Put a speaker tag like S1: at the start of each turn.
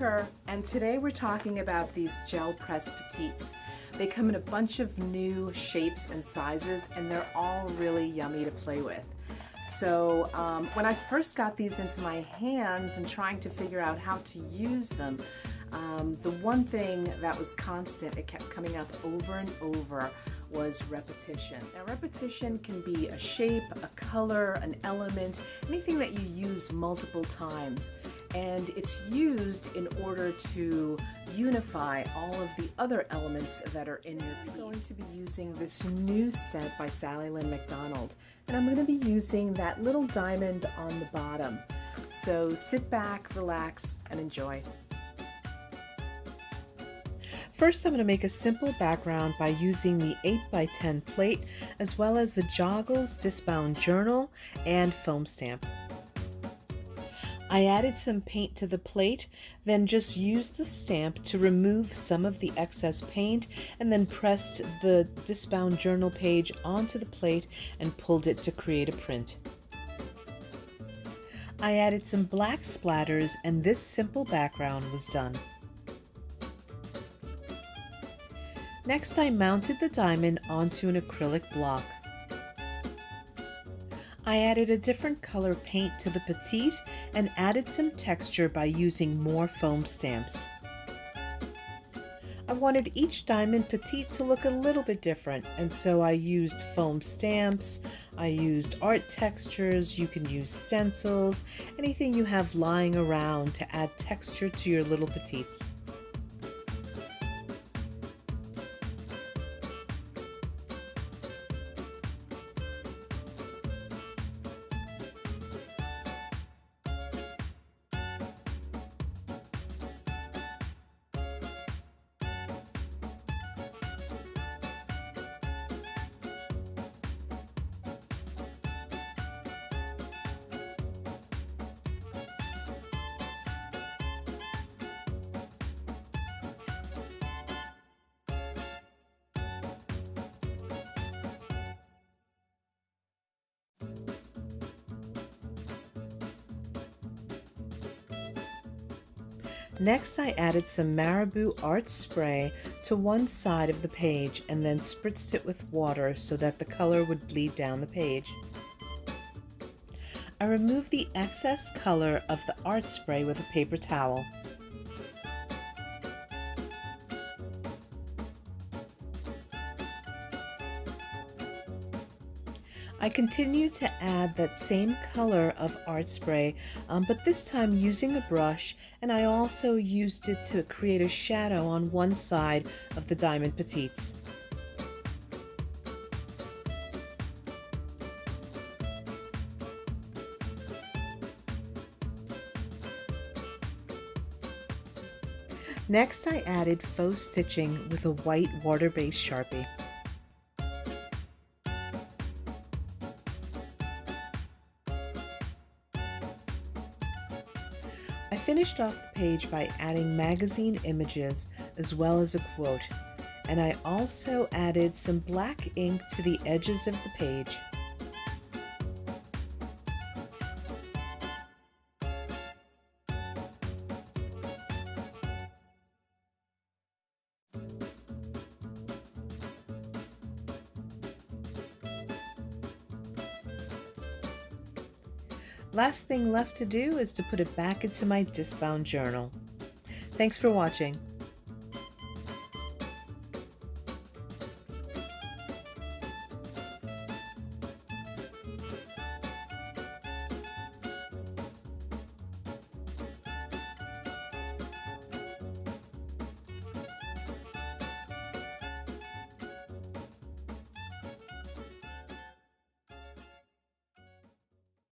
S1: Parker, and today we're talking about these gel press Petites. They come in a bunch of new shapes and sizes, and they're all really yummy to play with. So when I first got these into my hands and trying to figure out how to use them, the one thing that was constant, it kept coming up over and over, was repetition. Now repetition can be a shape, a color, an element, anything that you use multiple times. And it's used in order to unify all of the other elements that are in your piece. I'm going to be using this new set by Sally Lynn McDonald, and I'm going to be using that little diamond on the bottom. So sit back, relax, and enjoy.
S2: First, I'm going to make a simple background by using the 8x10 plate, as well as the Joggles discbound journal and foam stamp. I added some paint to the plate, then just used the stamp to remove some of the excess paint, and then pressed the discbound journal page onto the plate and pulled it to create a print. I added some black splatters, and this simple background was done. Next, I mounted the diamond onto an acrylic block. I added a different color paint to the Petite and added some texture by using more foam stamps. I wanted each diamond Petite to look a little bit different, and so I used foam stamps, I used art textures, you can use stencils, anything you have lying around to add texture to your little Petites. Next, I added some Marabou art spray to one side of the page and then spritzed it with water so that the color would bleed down the page. I removed the excess color of the art spray with a paper towel. I continued to add that same color of art spray, but this time using a brush, and I also used it to create a shadow on one side of the diamond Petites. Next, I added faux stitching with a white water-based Sharpie. I finished off the page by adding magazine images as well as a quote, and I also added some black ink to the edges of the page. Last thing left to do is to put it back into my discbound journal. Thanks for watching.